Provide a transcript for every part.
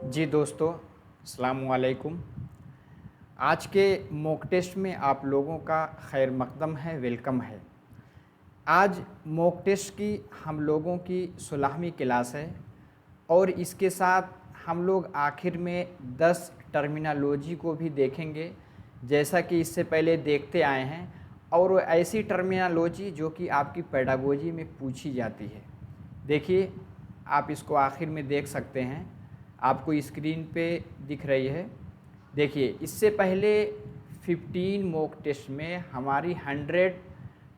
जी दोस्तों, अस्सलाम वालेकुम। आज के मॉक टेस्ट में आप लोगों का खैर मकदम है, वेलकम है। आज मॉक टेस्ट की हम लोगों की 16वीं क्लास है और इसके साथ हम लोग आखिर में 10 टर्मिनोलॉजी को भी देखेंगे, जैसा कि इससे पहले देखते आए हैं। और वो ऐसी टर्मिनोलॉजी जो कि आपकी पेडागोजी में पूछी जाती है। देखिए, आप इसको आखिर में देख सकते हैं, आपको स्क्रीन पे दिख रही है। देखिए, इससे पहले 15 मॉक टेस्ट में हमारी 100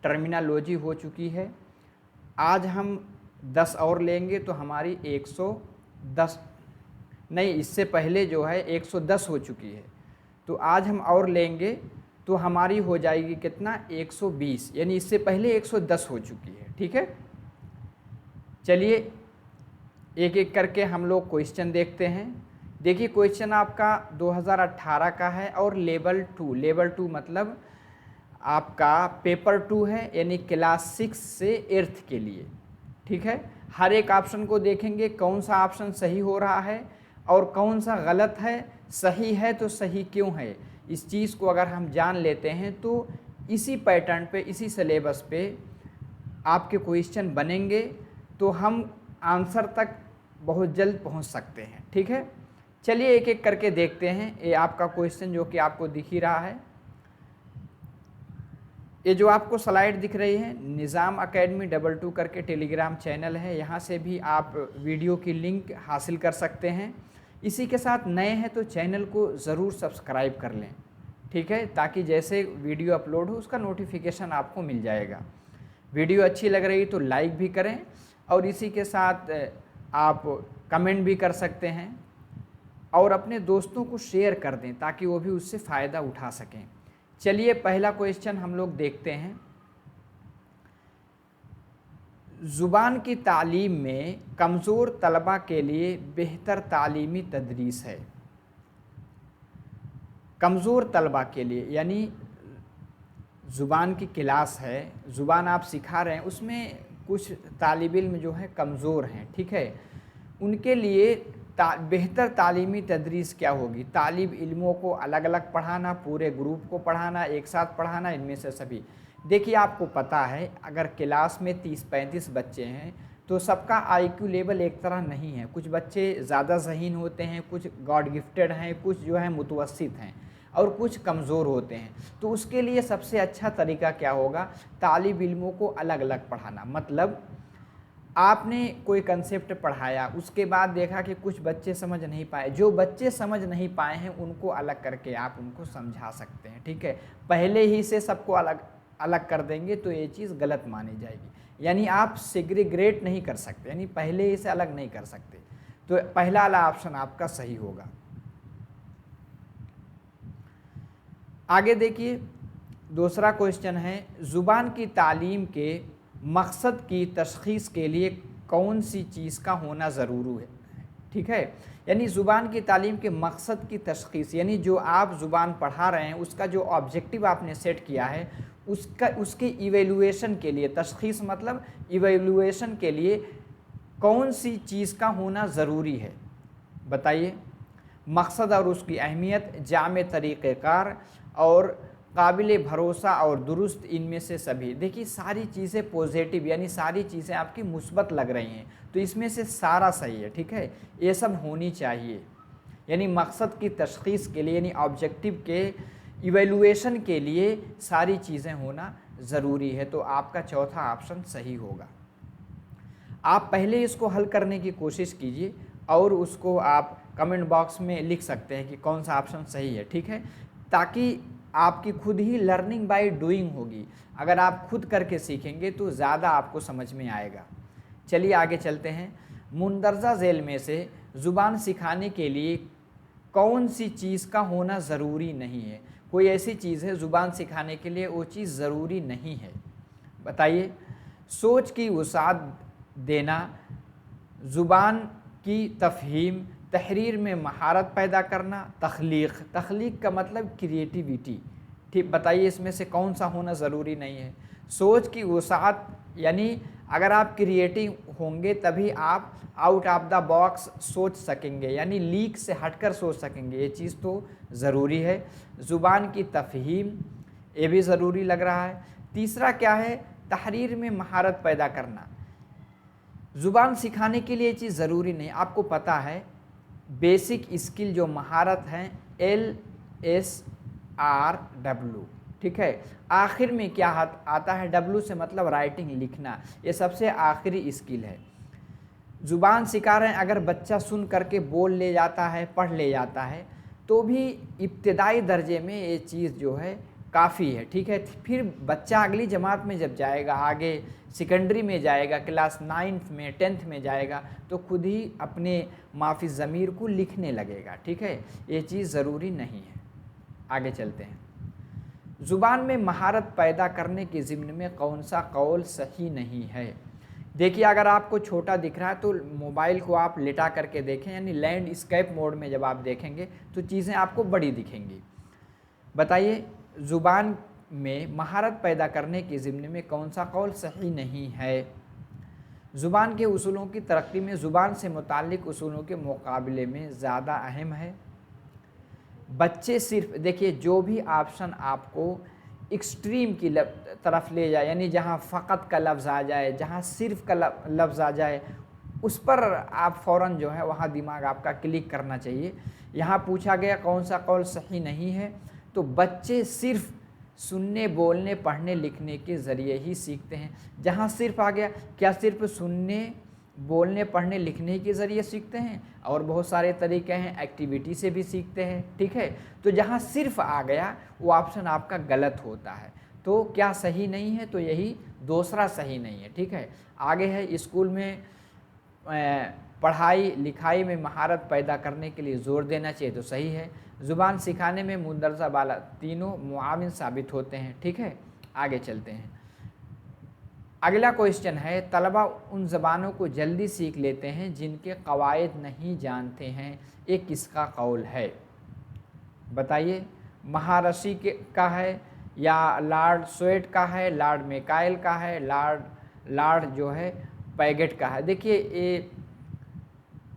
टर्मिनोलॉजी हो चुकी है। आज हम 10 और लेंगे तो हमारी 110 नहीं, इससे पहले जो है 110 हो चुकी है। तो आज हम और लेंगे तो हमारी हो जाएगी कितना, 120। यानी इससे पहले 110 हो चुकी है। ठीक है, चलिए एक एक करके हम लोग क्वेश्चन देखते हैं। देखिए, क्वेश्चन आपका 2018 का है और लेवल 2 मतलब आपका पेपर 2 है, यानी क्लास 6 से 8th के लिए। ठीक है, हर एक ऑप्शन को देखेंगे कौन सा ऑप्शन सही हो रहा है और कौन सा गलत है। सही है तो सही क्यों है, इस चीज़ को अगर हम जान लेते हैं तो इसी पैटर्न पे, इसी सिलेबस पे आपके क्वेश्चन बनेंगे तो हम आंसर तक बहुत जल्द पहुंच सकते हैं। ठीक है, चलिए एक एक करके देखते हैं। ये आपका क्वेश्चन जो कि आपको दिख ही रहा है, ये जो आपको स्लाइड दिख रही है, निज़ाम एकेडमी 22 करके टेलीग्राम चैनल है, यहाँ से भी आप वीडियो की लिंक हासिल कर सकते हैं। इसी के साथ नए हैं तो चैनल को ज़रूर सब्सक्राइब कर लें। ठीक है, ताकि जैसे वीडियो अपलोड हो उसका नोटिफिकेशन आपको मिल जाएगा। वीडियो अच्छी लग रही तो लाइक भी करें और इसी के साथ आप कमेंट भी कर सकते हैं और अपने दोस्तों को शेयर कर दें ताकि वो भी उससे फ़ायदा उठा सकें। चलिए पहला क्वेश्चन हम लोग देखते हैं। ज़ुबान की तालीम में कमज़ोर तलबा के लिए बेहतर तालीमी तदरीस है। कमज़ोर तलबा के लिए यानी ज़ुबान की क्लास है, ज़ुबान आप सिखा रहे हैं, उसमें कुछ तालिब इल्म जो है कमज़ोर हैं। ठीक है, उनके लिए बेहतर तालीमी तदरीस क्या होगी। तालिब इल्मों को अलग अलग पढ़ाना, पूरे ग्रुप को पढ़ाना, एक साथ पढ़ाना, इनमें से सभी। देखिए, आपको पता है अगर क्लास में 30-35 बच्चे हैं तो सबका आईक्यू लेवल एक तरह नहीं है। कुछ बच्चे ज़्यादा ज़हीन होते हैं, कुछ गॉड गिफ्टेड हैं, कुछ जो है मुतवस्सित हैं और कुछ कमज़ोर होते हैं। तो उसके लिए सबसे अच्छा तरीका क्या होगा, तालिब इल्मों को अलग अलग पढ़ाना। मतलब आपने कोई कंसेप्ट पढ़ाया, उसके बाद देखा कि कुछ बच्चे समझ नहीं पाए, जो बच्चे समझ नहीं पाए हैं उनको अलग करके आप उनको समझा सकते हैं। ठीक है, पहले ही से सबको अलग अलग कर देंगे तो ये चीज़ गलत मानी जाएगी। यानी आप सेग्रीगेट नहीं कर सकते, यानी पहले ही से अलग नहीं कर सकते। तो पहला वाला ऑप्शन आपका सही होगा। आगे देखिए, दूसरा क्वेश्चन है, ज़ुबान की तालीम के मकसद की तशख़ीस के लिए कौन सी चीज़ का होना ज़रूरी है। ठीक है, यानी ज़ुबान की तालीम के मकसद की तशख़ीस, यानी जो आप ज़ुबान पढ़ा रहे हैं उसका जो ऑब्जेक्टिव आपने सेट किया है उसके इवेलुएशन के लिए, तशख़ीस मतलब इवेलुएशन के लिए कौन सी चीज़ का होना ज़रूरी है, बताइए। मकसद और उसकी अहमियत, जामे तरीक़ेकार और काबिल भरोसा और दुरुस्त, इनमें से सभी। देखिए, सारी चीज़ें पॉजिटिव यानी सारी चीज़ें आपकी मुस्बत लग रही हैं तो इसमें से सारा सही है। ठीक है, ये सब होनी चाहिए। यानी मकसद की तशख़ीस के लिए यानी ऑब्जेक्टिव के इवेलुएशन के लिए सारी चीज़ें होना ज़रूरी है। तो आपका चौथा ऑप्शन सही होगा। आप पहले इसको हल करने की कोशिश कीजिए और उसको आप कमेंट बॉक्स में लिख सकते हैं कि कौन सा ऑप्शन सही है। ठीक है, ताकि आपकी खुद ही लर्निंग बाय डूइंग होगी। अगर आप खुद करके सीखेंगे तो ज़्यादा आपको समझ में आएगा। चलिए आगे चलते हैं। मुंदरजा झेल में से ज़ुबान सिखाने के लिए कौन सी चीज़ का होना ज़रूरी नहीं है। कोई ऐसी चीज़ है ज़ुबान सिखाने के लिए वो चीज़ ज़रूरी नहीं है, बताइए। सोच की वसाअत देना, ज़ुबान की तफ़हीम, तहरीर में महारत पैदा करना, तख्लीक का मतलब क्रिएटिविटी। ठीक, बताइए इसमें से कौन सा होना ज़रूरी नहीं है। सोच की वसाअत यानी अगर आप क्रिएटिव होंगे तभी आप आउट ऑफ द बॉक्स सोच सकेंगे, यानी लीक से हटकर सोच सकेंगे। ये चीज़ तो ज़रूरी है। ज़ुबान की तफ़हीम, ये भी ज़रूरी लग रहा है। तीसरा क्या है, तहरीर में महारत पैदा करना। ज़ुबान सिखाने के लिए ये चीज़ ज़रूरी नहीं, आपको पता है बेसिक स्किल जो महारत हैं LSRW, ठीक है। आखिर में क्या आता है, W से मतलब राइटिंग, लिखना, ये सबसे आखिरी स्किल है। ज़ुबान सिखा रहे हैं, अगर बच्चा सुन करके बोल ले जाता है, पढ़ ले जाता है, तो भी इब्तदाई दर्जे में ये चीज़ जो है काफ़ी है, ठीक है। फिर बच्चा अगली जमात में जब जाएगा, आगे सेकेंडरी में जाएगा, क्लास 9th में 10th में जाएगा, तो खुद ही अपने माफ़ी ज़मीर को लिखने लगेगा, ठीक है। ये चीज़ ज़रूरी नहीं है। आगे चलते हैं। ज़ुबान में महारत पैदा करने के ज़िम्न में कौन सा कौल सही नहीं है। देखिए, अगर आपको छोटा दिख रहा है तो मोबाइल को आप लेटा करके देखें, यानी लैंडस्केप मोड में जब आप देखेंगे तो चीज़ें आपको बड़ी दिखेंगी। बताइए, ज़ुबान में महारत पैदा करने के ज़िम्न में कौन सा कौल सही नहीं है। ज़ुबान के उसूलों की तरक्की में ज़ुबान से मुताल्लिक़ उसूलों के मुकाबले में ज़्यादा अहम है। बच्चे सिर्फ, देखिए, जो भी ऑप्शन आपको एक्सट्रीम की तरफ ले जाए, यानी जहाँ फ़कत का लफ्ज़ आ जाए, जहाँ सिर्फ का लफ्ज़ आ जाए, उस पर आप फ़ौरन जो है वहाँ दिमाग आपका क्लिक करना चाहिए। यहाँ पूछा गया कौन सा कौल सही नहीं है, तो बच्चे सिर्फ सुनने, बोलने, पढ़ने, लिखने के ज़रिए ही सीखते हैं। जहाँ सिर्फ आ गया, क्या सिर्फ सुनने, बोलने, पढ़ने, लिखने के ज़रिए सीखते हैं? और बहुत सारे तरीके हैं, एक्टिविटी से भी सीखते हैं, ठीक है। तो जहाँ सिर्फ आ गया वो ऑप्शन आपका गलत होता है। तो क्या सही नहीं है, तो यही दूसरा सही नहीं है, ठीक है। आगे है, स्कूल में पढ़ाई लिखाई में महारत पैदा करने के लिए ज़ोर देना चाहिए, तो सही है। ज़ुबान सिखाने में मुंदरजा बाला तीनों मुआविन साबित होते हैं, ठीक है। आगे चलते हैं। अगला क्वेश्चन है, तलबा उन ज़बानों को जल्दी सीख लेते हैं जिनके कवायद नहीं जानते हैं, ये किसका कौल है। बताइए, महारशी का है, या लॉर्ड स्वेट का है, लॉर्ड मेकाइल का है, लॉर्ड जो है पैगेट का है। देखिए, ये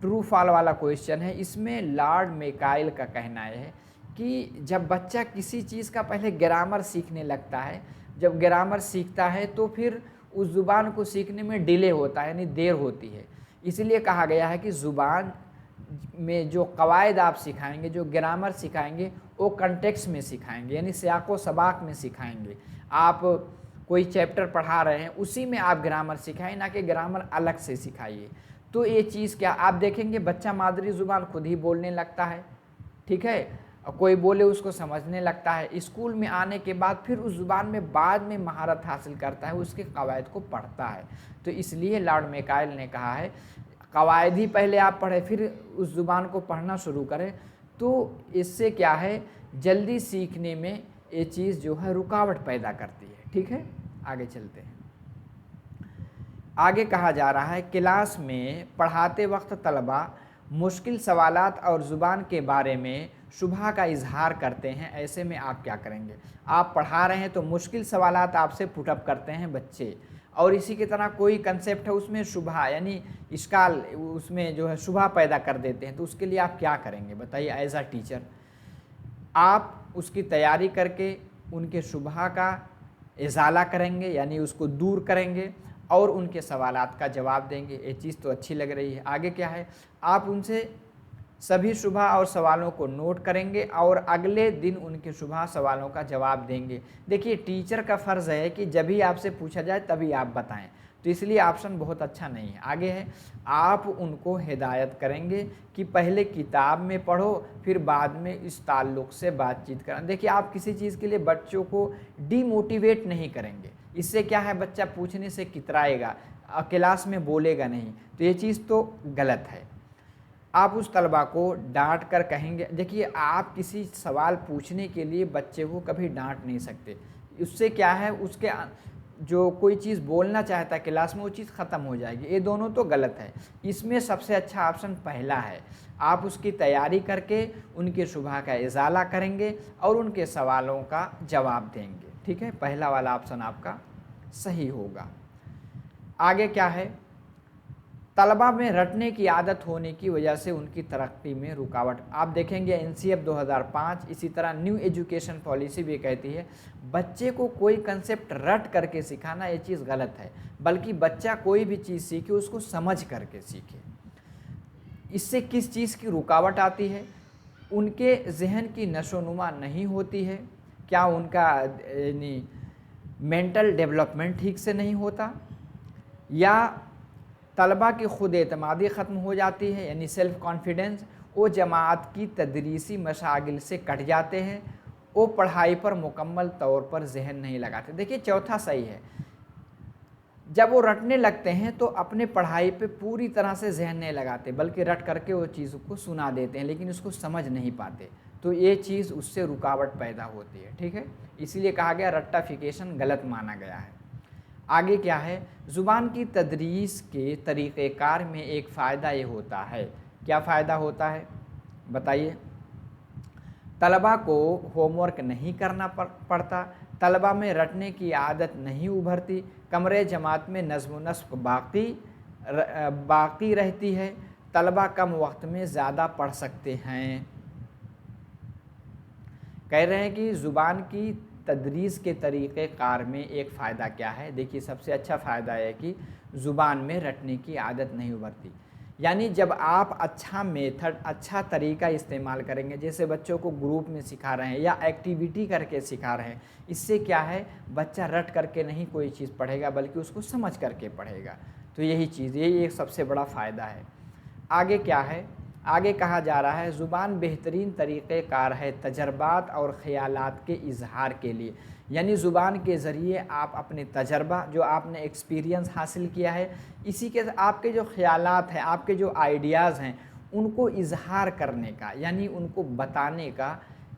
ट्रू फॉल वाला क्वेश्चन है। इसमें लॉर्ड मेकाइल का कहना है कि जब बच्चा किसी चीज़ का पहले ग्रामर सीखने लगता है, जब ग्रामर सीखता है तो फिर उस ज़ुबान को सीखने में डिले होता है, यानी देर होती है। इसलिए कहा गया है कि ज़ुबान में जो कवायद आप सिखाएंगे, जो ग्रामर सिखाएंगे, वो कंटेक्स्ट में सिखाएंगे, यानी सियाक़ो सबाक में सिखाएंगे। आप कोई चैप्टर पढ़ा रहे हैं, उसी में आप ग्रामर सिखाएं, ना कि ग्रामर अलग से सिखाइए। तो ये चीज़ क्या, आप देखेंगे बच्चा मादरी ज़ुबान खुद ही बोलने लगता है, ठीक है, और कोई बोले उसको समझने लगता है। स्कूल में आने के बाद फिर उस ज़ुबान में बाद में महारत हासिल करता है, उसके कवायद को पढ़ता है। तो इसलिए लॉर्ड मेकाइल ने कहा है, कवायद ही पहले आप पढ़ें, फिर उस ज़ुबान को पढ़ना शुरू करें, तो इससे क्या है, जल्दी सीखने में ये चीज़ जो है रुकावट पैदा करती है, ठीक है। आगे चलते हैं। आगे कहा जा रहा है, क्लास में पढ़ाते वक्त तलबा मुश्किल सवालात और ज़ुबान के बारे में शुबहा का इजहार करते हैं, ऐसे में आप क्या करेंगे। आप पढ़ा रहे हैं तो मुश्किल सवालात आपसे पुटअप करते हैं बच्चे, और इसी की तरह कोई कंसेप्ट है उसमें शुबहा, यानी इश्काल, उसमें जो है शुबहा पैदा कर देते हैं, तो उसके लिए आप क्या करेंगे। बताइए, एज अ टीचर आप उसकी तैयारी करके उनके शुबहा का इजाला करेंगे, यानी उसको दूर करेंगे, और उनके सवालात का जवाब देंगे। ये चीज़ तो अच्छी लग रही है। आगे क्या है, आप उनसे सभी शुबहा और सवालों को नोट करेंगे और अगले दिन उनके शुबहा सवालों का जवाब देंगे। देखिए, टीचर का फ़र्ज़ है कि जब भी आपसे पूछा जाए तभी आप बताएं, तो इसलिए ऑप्शन बहुत अच्छा नहीं है। आगे है, आप उनको हिदायत करेंगे कि पहले किताब में पढ़ो, फिर बाद में इस ताल्लुक़ से बातचीत करें। देखिए, आप किसी चीज़ के लिए बच्चों को डीमोटिवेट नहीं करेंगे, इससे क्या है, बच्चा पूछने से कितराएगा, क्लास में बोलेगा नहीं, तो ये चीज़ तो गलत है। आप उस तलबा को डांट कर कहेंगे, देखिए, आप किसी सवाल पूछने के लिए बच्चे को कभी डांट नहीं सकते, उससे क्या है, उसके जो कोई चीज़ बोलना चाहता है क्लास में, वो चीज़ ख़त्म हो जाएगी। ये दोनों तो गलत है। इसमें सबसे अच्छा ऑप्शन पहला है, आप उसकी तैयारी करके उनके शुबहा का इजाला करेंगे और उनके सवालों का जवाब देंगे, ठीक है। पहला वाला ऑप्शन आपका सही होगा। आगे क्या है, तलबा में रटने की आदत होने की वजह से उनकी तरक्की में रुकावट। आप देखेंगे एनसीएफ 2005, इसी तरह न्यू एजुकेशन पॉलिसी भी कहती है बच्चे को कोई कंसेप्ट रट करके सिखाना ये चीज़ गलत है, बल्कि बच्चा कोई भी चीज़ सीखे उसको समझ करके सीखे। इससे किस चीज़ की रुकावट आती है, उनके जहन की नशोनुमा नहीं होती है, क्या उनका मेंटल डेवलपमेंट ठीक से नहीं होता, या तलबा की ख़ुद एतमादी ख़त्म हो जाती है यानी सेल्फ़ कॉन्फिडेंस, वो जमात की तदरीसी मशागिल से कट जाते हैं, वो पढ़ाई पर मुकम्मल तौर पर जहन नहीं लगाते। देखिए चौथा सही है, जब वो रटने लगते हैं तो अपने पढ़ाई पे पूरी तरह से जहन नहीं लगाते, बल्कि रट करके वो चीज़ को सुना देते हैं लेकिन उसको समझ नहीं पाते, तो ये चीज़ उससे रुकावट पैदा होती है। ठीक है, इसीलिए कहा गया रट्टाफिकेशन गलत माना गया है। आगे क्या है, ज़ुबान की तदरीस के तरीक़ेकार में एक फ़ायदा ये होता है, क्या फ़ायदा होता है बताइए, तलबा को होमवर्क नहीं करना पड़ता, तलबा में रटने की आदत नहीं उभरती, कमरे जमात में नज़्म व नस्क बाकी रहती है, तलबा कम वक्त में ज़्यादा पढ़ सकते हैं। कह रहे हैं कि ज़ुबान की तदरीस के तरीक़े कार में एक फ़ायदा क्या है, देखिए सबसे अच्छा फ़ायदा है कि ज़ुबान में रटने की आदत नहीं उभरती। यानी जब आप अच्छा मेथड, अच्छा तरीका इस्तेमाल करेंगे, जैसे बच्चों को ग्रुप में सिखा रहे हैं या एक्टिविटी करके सिखा रहे हैं, इससे क्या है बच्चा रट करके नहीं कोई चीज़ पढ़ेगा बल्कि उसको समझ करके पढ़ेगा। तो यही चीज़, यही एक सबसे बड़ा फ़ायदा है। आगे क्या है, आगे कहा जा रहा है ज़ुबान बेहतरीन तरीक़ेकार है तजर्बात और ख़यालात के इजहार के लिए, यानी ज़ुबान के ज़रिए आप अपने तजर्बा, जो आपने एक्सपीरियंस हासिल किया है, इसी के आपके जो ख़यालात हैं, आपके जो आइडियाज़ हैं, उनको इजहार करने का यानी उनको बताने का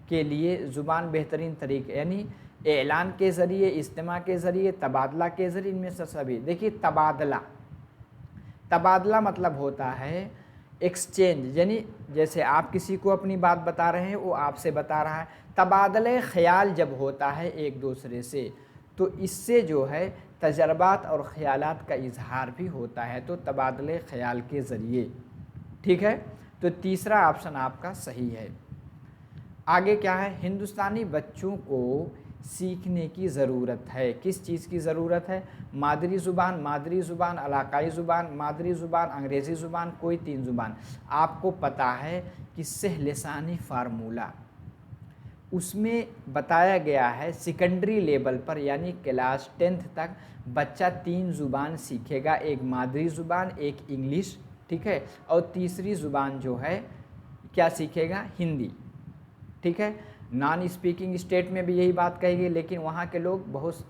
के लिए ज़ुबान बेहतरीन तरीक़े, यानी ऐलान के ज़रिए, इज्तिमा के ज़रिए, तबादला के ज़रिए, इनमें से सभी। देखिए तबादला मतलब होता है एक्सचेंज, यानी जैसे आप किसी को अपनी बात बता रहे हैं, वो आपसे बता रहा है। तबादले ख़याल जब होता है एक दूसरे से, तो इससे जो है तजर्बात और ख़यालात का इजहार भी होता है, तो तबादले ख़याल के ज़रिए। ठीक है, तो तीसरा ऑप्शन आपका सही है। आगे क्या है, हिंदुस्तानी बच्चों को सीखने की ज़रूरत है, किस चीज़ की ज़रूरत है, मादरी ज़ुबान, इलाकाई ज़ुबान, मादरी ज़ुबान, अंग्रेज़ी ज़ुबान, कोई 3 ज़ुबान। आपको पता है कि सहलसानी फार्मूला उसमें बताया गया है सेकेंडरी लेवल पर, यानी क्लास 10th तक बच्चा 3 ज़ुबान सीखेगा, एक मादरी ज़ुबान, एक इंग्लिश, ठीक है, और तीसरी ज़ुबान जो है क्या सीखेगा, हिंदी। ठीक है, नॉन स्पीकिंग स्टेट में भी यही बात कही गई, लेकिन वहाँ के लोग बहुत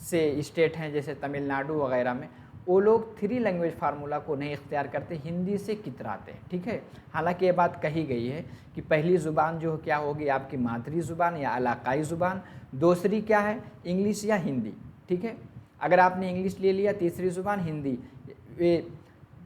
से स्टेट हैं जैसे तमिलनाडु वगैरह में, वो लोग 3 लैंग्वेज फार्मूला को नहीं इख्तियार करते, हिंदी से कितराते हैं। ठीक है, हालांकि ये बात कही गई है कि पहली ज़ुबान जो क्या होगी आपकी मादरी ज़ुबान या इलाकाई ज़ुबान, दूसरी क्या है इंग्लिश या हिंदी। ठीक है, अगर आपने इंग्लिश ले लिया, तीसरी ज़ुबान हिंदी,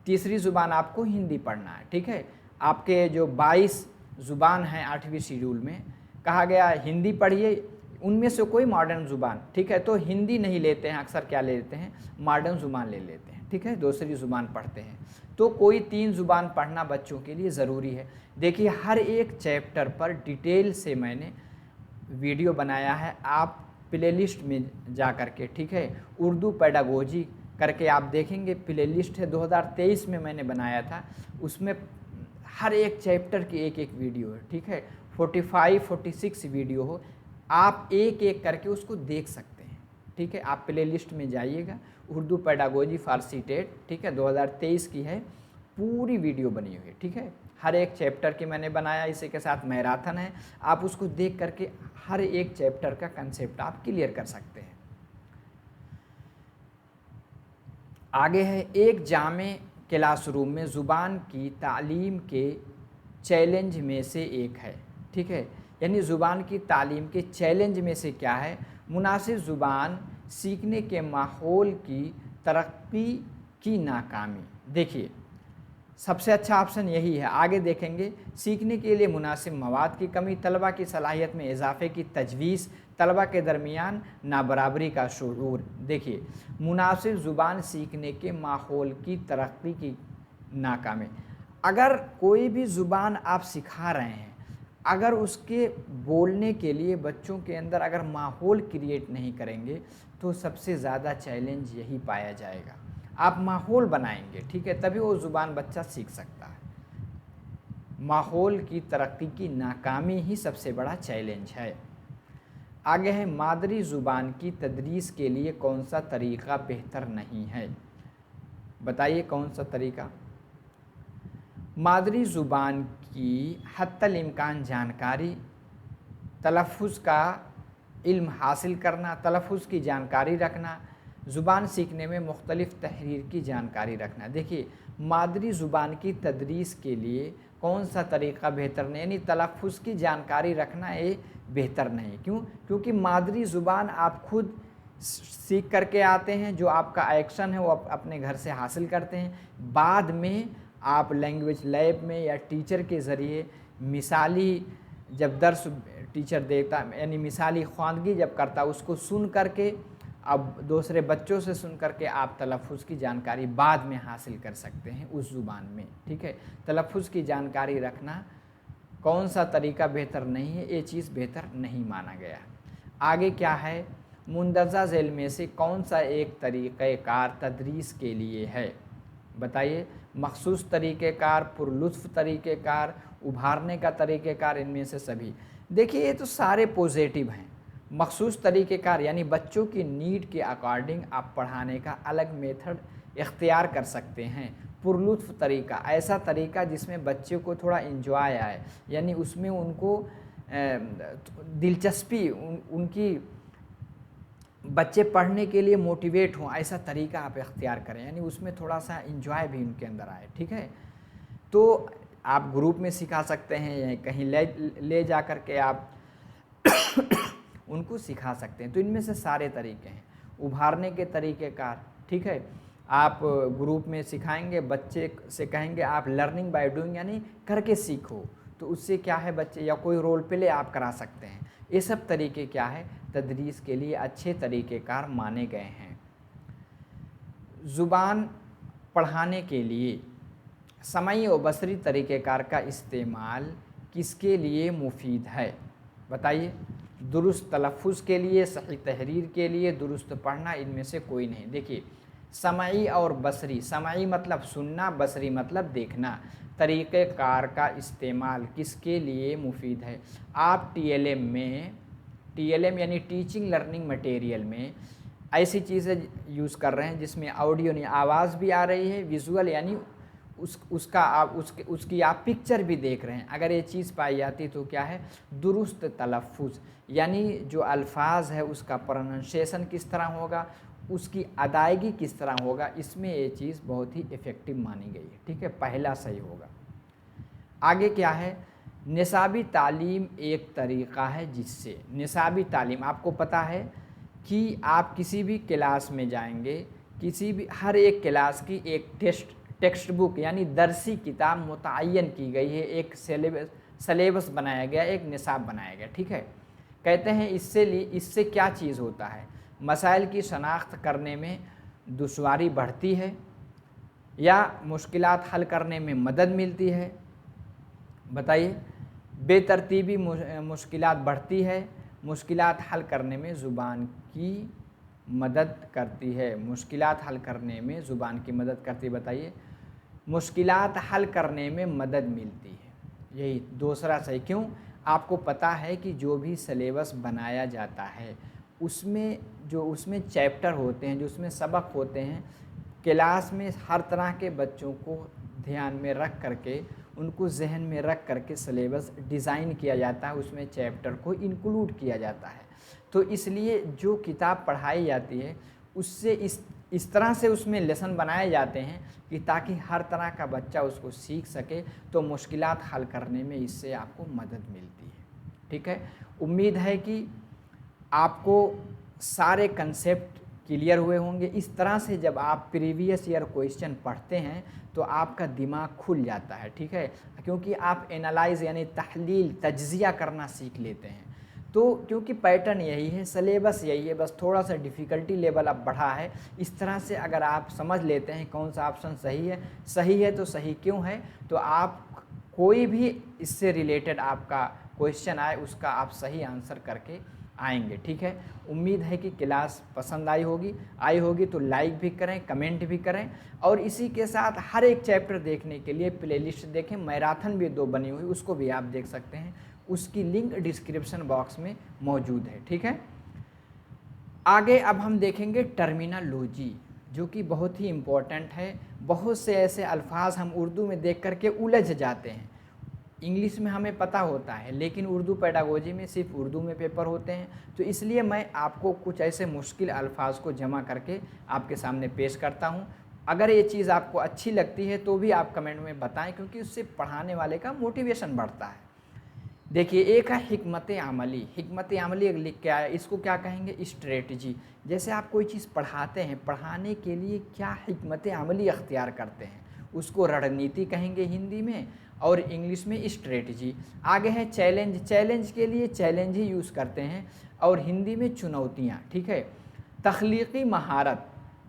तीसरी ज़ुबान आपको हिंदी पढ़ना है। ठीक है, आपके जो 22 ज़ुबान हैं 8वीं शेड्यूल में कहा गया हिंदी पढ़िए, उनमें से कोई मॉडर्न ज़ुबान, ठीक है, तो हिंदी नहीं लेते हैं, अक्सर क्या ले लेते हैं, मॉडर्न ज़ुबान ले लेते हैं। ठीक है, दूसरी ज़ुबान पढ़ते हैं, तो कोई 3 ज़ुबान पढ़ना बच्चों के लिए ज़रूरी है। देखिए हर एक चैप्टर पर डिटेल से मैंने वीडियो बनाया है, आप प्लेलिस्ट में जा कर के, ठीक है, उर्दू पेडागोजी करके आप देखेंगे, प्लेलिस्ट है 2023 में मैंने बनाया था, उसमें हर एक चैप्टर की एक वीडियो है। ठीक है, 45-46 वीडियो हो, आप एक एक करके उसको देख सकते हैं। ठीक है, आप प्लेलिस्ट में जाइएगा, उर्दू पेडागोजी फारसी टेट, ठीक है, 2023 की है, पूरी वीडियो बनी हुई है। ठीक है, हर एक चैप्टर की मैंने बनाया, इसी के साथ मैराथन है, आप उसको देख करके हर एक चैप्टर का कंसेप्ट आप क्लियर कर सकते हैं। आगे है, एक जामे क्लासरूम में ज़ुबान की तालीम के चैलेंज में से एक है। ठीक है, यानी ज़ुबान की तालीम के चैलेंज में से क्या है, मुनासिब ज़ुबान सीखने के माहौल की तरक्की की नाकामी। देखिए सबसे अच्छा ऑप्शन यही है। आगे देखेंगे, सीखने के लिए मुनासिब मवाद की कमी, तलबा की सलाहियत में इजाफे की तजवीज़, तलबा के दरमियान नाबराबरी का शऊर। देखिए, मुनासिब ज़ुबान सीखने के माहौल की तरक्की की नाकामी। अगर कोई भी ज़ुबान आप सिखा रहे हैं, अगर उसके बोलने के लिए बच्चों के अंदर अगर माहौल क्रिएट नहीं करेंगे तो सबसे ज़्यादा चैलेंज यही पाया जाएगा। आप माहौल बनाएंगे, ठीक है, तभी वो ज़ुबान बच्चा सीख सकता है। माहौल की तरक्की की नाकामी ही सबसे बड़ा चैलेंज है। आगे है, मादरी ज़ुबान की तदरीस के लिए कौन सा तरीक़ा बेहतर नहीं है? बताइए कौन सा तरीक़ा। मादरी ज़ुबान की हत्तल इम्कान जानकारी, तलफ़ुज़ का इल्म हासिल करना, तलफ़ुज़ की जानकारी रखना, ज़ुबान सीखने में मुख्तलिफ़ तहरीर की जानकारी रखना। देखिए, मादरी ज़ुबान की तदरीस के लिए कौन सा तरीक़ा बेहतर नहीं, यानी तलफ़ुज़ की जानकारी रखना ये बेहतर नहीं। क्यों? क्योंकि मादरी ज़ुबान आप खुद सीख करके आते हैं, जो आपका एक्शन है वो अपने घर से हासिल करते हैं। बाद में आप लैंग्वेज लैब में या टीचर के ज़रिए मिसाली जब दर्स टीचर देता, यानी मिसाली ख्वानगी जब करता, उसको सुन करके, अब दूसरे बच्चों से सुन करके आप तलफ़ुज़ की जानकारी बाद में हासिल कर सकते हैं उस ज़ुबान में, ठीक है। तलफ़ुज़ की जानकारी रखना कौन सा तरीक़ा बेहतर नहीं है, ये चीज़ बेहतर नहीं माना गया। आगे क्या है, मुंदरजा झेल में से कौन सा एक तरीक़ेकार तदरीस के लिए है? बताइए। मखसूस तरीक़ेकार, पुरलुत्फ़ तरीक़ेकार, उभारने का तरीक़ेकार, इनमें से सभी। देखिए, ये तो सारे पॉजिटिव हैं। मखसूस तरीक़ेकार यानी बच्चों की नीड के अकॉर्डिंग आप पढ़ाने का अलग मेथड इख्तियार कर सकते हैं। पुरलुत्फ़ तरीक़ा, ऐसा तरीक़ा जिसमें बच्चे को थोड़ा इंजॉय आए, यानी उसमें उनको दिलचस्पी, उनकी बच्चे पढ़ने के लिए मोटिवेट हों, ऐसा तरीक़ा आप इख्तियार करें, यानी उसमें थोड़ा सा इंजॉय भी उनके अंदर आए, ठीक है। तो आप ग्रुप में सिखा सकते हैं या कहीं ले जा कर के आप उनको सिखा सकते हैं। तो इनमें से सारे तरीके हैं। उभारने के तरीक़ेकार, ठीक है, आप ग्रुप में सिखाएंगे, बच्चे से कहेंगे आप लर्निंग बाय डूइंग, यानी करके सीखो, तो उससे क्या है बच्चे, या कोई रोल प्ले आप करा सकते हैं। ये सब तरीके क्या है, तदरीस के लिए अच्छे तरीक़ेकार माने गए हैं। ज़ुबान पढ़ाने के लिए समई और बसरी तरीक़ेकार का इस्तेमाल किसके लिए मुफीद है? बताइए। दुरुस्त तलफ़ुज़ के लिए, सही तहरीर के लिए, दुरुस्त पढ़ना, इनमें से कोई नहीं। देखिए, समई और बसरी, समई मतलब सुनना, बसरी मतलब देखना, तरीक़ेकार का इस्तेमाल किसके लिए मुफीद है? आप टीएलएम में, टीएलएम यानी टीचिंग लर्निंग मटेरियल में ऐसी चीज़ें यूज़ कर रहे हैं जिसमें ऑडियो यानी आवाज़ भी आ रही है, विजुअल यानी उसकी आप पिक्चर भी देख रहे हैं। अगर ये चीज़ पाई जाती तो क्या है, दुरुस्त तलफ़ुज़, यानी जो अल्फाज है उसका प्रोनाउंसिएशन किस तरह होगा, उसकी अदायगी किस तरह होगा, इसमें ये चीज़ बहुत ही इफ़ेक्टिव मानी गई है, ठीक है, पहला सही होगा। आगे क्या है, निसाबी तालीम एक तरीक़ा है जिससे, निसाबी तालीम आपको पता है कि आप किसी भी क्लास में जाएंगे, किसी भी हर एक क्लास की एक टेक्स्ट बुक यानी दरसी किताब मुतय्यन की गई है, एक सलेबस बनाया गया, एक निसाब बनाया गया, ठीक है। कहते हैं इससे क्या चीज़ होता है, मसाइल की शनाख्त करने में दुश्वारी बढ़ती है या मुश्किलात हल करने में मदद मिलती है? बताइए। बेतरतीबी मुश्किलात बढ़ती है, मुश्किलात हल करने में ज़ुबान की मदद करती है, मुश्किलात हल करने में ज़ुबान की मदद करती है। बताइए। मुश्किलात हल करने में मदद मिलती है, यही दूसरा सही। क्यों? आपको पता है कि जो भी सिलेबस बनाया जाता है उसमें चैप्टर होते हैं, जो उसमें सबक होते हैं, क्लास में हर तरह के बच्चों को ध्यान में रख करके, उनको जहन में रख करके सिलेबस डिज़ाइन किया जाता है, उसमें चैप्टर को इंक्लूड किया जाता है। तो इसलिए जो किताब पढ़ाई जाती है उससे इस तरह से उसमें लेसन बनाए जाते हैं कि ताकि हर तरह का बच्चा उसको सीख सके, तो मुश्किलात हल करने में इससे आपको मदद मिलती है, ठीक है। उम्मीद है कि आपको सारे कंसेप्ट क्लियर हुए होंगे। इस तरह से जब आप प्रीवियस ईयर क्वेश्चन पढ़ते हैं तो आपका दिमाग खुल जाता है, ठीक है, क्योंकि आप एनालाइज यानी तहलील तज्जिया करना सीख लेते हैं। तो क्योंकि पैटर्न यही है, सिलेबस यही है, बस थोड़ा सा डिफ़िकल्टी लेवल अब बढ़ा है। इस तरह से अगर आप समझ लेते हैं कौन सा ऑप्शन सही है तो सही क्यों है, तो आप कोई भी इससे रिलेटेड आपका क्वेश्चन आए उसका आप सही आंसर करके आएंगे, ठीक है। उम्मीद है कि क्लास पसंद आई होगी तो लाइक भी करें, कमेंट भी करें, और इसी के साथ हर एक चैप्टर देखने के लिए प्लेलिस्ट देखें। मैराथन भी 2 बनी हुई, उसको भी आप देख सकते हैं, उसकी लिंक डिस्क्रिप्शन बॉक्स में मौजूद है, ठीक है। आगे अब हम देखेंगे टर्मिनोलॉजी, जो कि बहुत ही इम्पोर्टेंट है। बहुत से ऐसे अल्फाज हम उर्दू में देख करके उलझ जाते हैं। इंग्लिश में हमें पता होता है, लेकिन उर्दू पेडागोजी में सिर्फ उर्दू में पेपर होते हैं, तो इसलिए मैं आपको कुछ ऐसे मुश्किल अल्फाज को जमा करके आपके सामने पेश करता हूं। अगर ये चीज़ आपको अच्छी लगती है तो भी आप कमेंट में बताएं, क्योंकि उससे पढ़ाने वाले का मोटिवेशन बढ़ता है। देखिए, एक है हिकमत अमली। हिकमत अमली एक लिख के आया, इसको क्या कहेंगे? स्ट्रेटजी। जैसे आप कोई चीज़ पढ़ाते हैं, पढ़ाने के लिए क्या हिकमत अमली अख्तियार करते हैं, उसको रणनीति कहेंगे हिंदी में, और इंग्लिश में स्ट्रेटजी। आगे है चैलेंज। चैलेंज के लिए चैलेंज ही यूज़ करते हैं, और हिंदी में चुनौतियाँ, ठीक है। तख्लीकी महारत,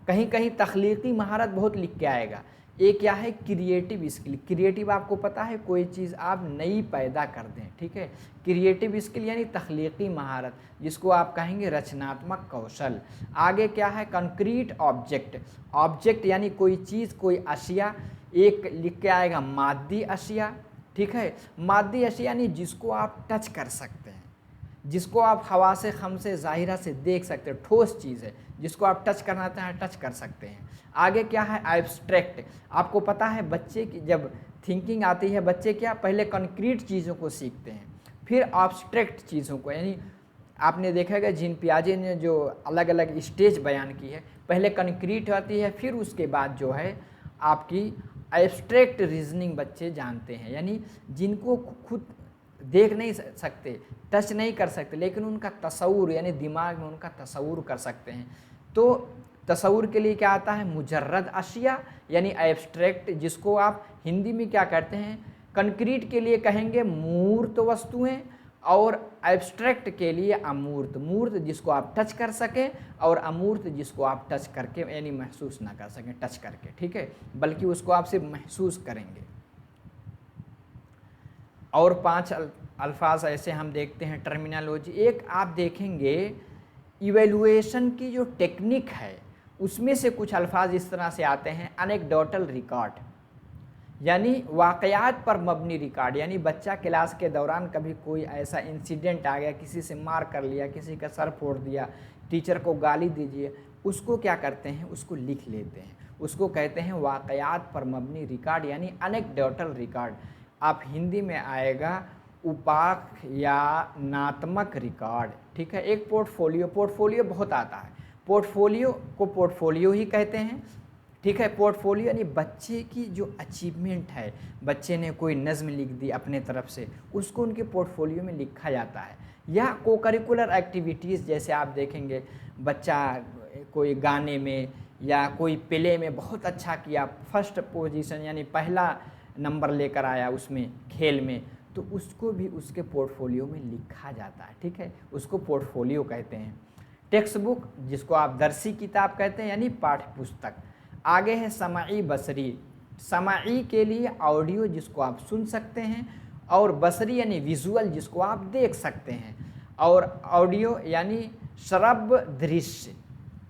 कहीं कहीं तख्लीकी महारत बहुत लिख के आएगा। एक क्या है? Creative skill. क्रिएटिव आपको पता है, कोई चीज़ आप नई पैदा कर दें, ठीक है। क्रिएटिव स्किल यानी तख्लीकी महारत, जिसको आप कहेंगे रचनात्मक कौशल। आगे क्या है? Concrete object. ऑब्जेक्ट यानी कोई चीज़, कोई अशिया। एक लिख के आएगा मादी अशिया, ठीक है। मादी अशिया यानी जिसको आप टच कर सकते हैं, जिसको आप हवा से, खम से, ज़ाहिरा से देख सकते हैं, ठोस चीज़ है, जिसको आप टच करना चाहें टच कर सकते हैं। आगे क्या है? एब्स्ट्रैक्ट। आपको पता है बच्चे की जब थिंकिंग आती है, बच्चे क्या पहले कंक्रीट चीज़ों को सीखते हैं, फिर एब्स्ट्रैक्ट चीज़ों को। यानी आपने देखा है जीन पियाजे ने जो अलग अलग स्टेज बयान की है, पहले कंक्रीट आती है, फिर उसके बाद जो है आपकी एब्स्ट्रैक्ट रीजनिंग बच्चे जानते हैं, यानी जिनको खुद देख नहीं सकते, टच नहीं कर सकते, लेकिन उनका तसव्वुर यानी दिमाग में उनका तसव्वुर कर सकते हैं। तो तसव्वुर के लिए क्या आता है? मुजर्रद अशिया यानी एब्स्ट्रैक्ट, जिसको आप हिंदी में क्या कहते हैं? कंक्रीट के लिए कहेंगे मूर्त वस्तुएं, और एब्स्ट्रैक्ट के लिए अमूर्त। मूर्त जिसको आप टच कर सकें, और अमूर्त जिसको आप टच करके यानी महसूस ना कर सकें टच करके, ठीक है, बल्कि उसको आप सिर्फ महसूस करेंगे। और 5 अल्फाज ऐसे हम देखते हैं टर्मिनोलॉजी। एक आप देखेंगे इवेलुएशन की जो टेक्निक है, उसमें से कुछ अल्फाज इस तरह से आते हैं। एनेक्डोटल रिकॉर्ड यानी वाक़यात पर मबनी रिकॉर्ड, यानी बच्चा क्लास के दौरान कभी कोई ऐसा इंसिडेंट आ गया, किसी से मार कर लिया, किसी का सर फोड़ दिया, टीचर को गाली दीजिए, उसको क्या करते हैं? उसको लिख लेते हैं, उसको कहते हैं वाक़यात पर मबनी रिकॉर्ड यानी एनेक्डोटल रिकॉर्ड। आप हिंदी में आएगा उपाक या नात्मक रिकॉर्ड, ठीक है। एक पोर्टफोलियो बहुत आता है, पोर्टफोलियो को पोर्टफोलियो ही कहते हैं, ठीक है। पोर्टफोलियो यानी बच्चे की जो अचीवमेंट है, बच्चे ने कोई नज़्म लिख दी अपने तरफ से, उसको उनके पोर्टफोलियो में लिखा जाता है। या को करिकुलर एक्टिविटीज़, जैसे आप देखेंगे बच्चा कोई गाने में या कोई प्ले में बहुत अच्छा किया, फर्स्ट पोजीशन यानी पहला नंबर लेकर आया उसमें खेल में, तो उसको भी उसके पोर्टफोलियो में लिखा जाता है, ठीक है, उसको पोर्टफोलियो कहते हैं। टेक्स्ट बुक, जिसको आप दरसी किताब कहते हैं यानी पाठ्य पुस्तक। आगे है समाई बसरी। समाई के लिए ऑडियो, जिसको आप सुन सकते हैं, और बसरी यानी विजुअल, जिसको आप देख सकते हैं, और ऑडियो यानी श्रव्य दृश्य,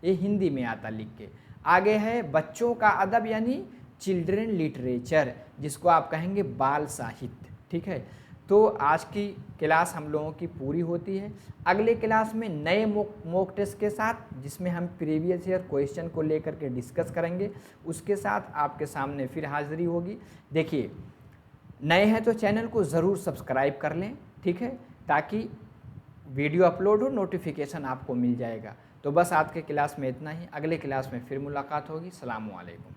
ये हिंदी में आता लिख के। आगे है बच्चों का अदब यानी चिल्ड्रन लिटरेचर, जिसको आप कहेंगे बाल साहित्य, ठीक है। तो आज की क्लास हम लोगों की पूरी होती है। अगले क्लास में नए मॉक टेस्ट के साथ, जिसमें हम प्रीवियस ईयर क्वेश्चन को लेकर के डिस्कस करेंगे, उसके साथ आपके सामने फिर हाजिरी होगी। देखिए, नए हैं तो चैनल को ज़रूर सब्सक्राइब कर लें, ठीक है, ताकि वीडियो अपलोड हो नोटिफिकेशन आपको मिल जाएगा। तो बस आज के क्लास में इतना ही, अगले क्लास में फिर मुलाकात होगी। सलाम वालेकुम।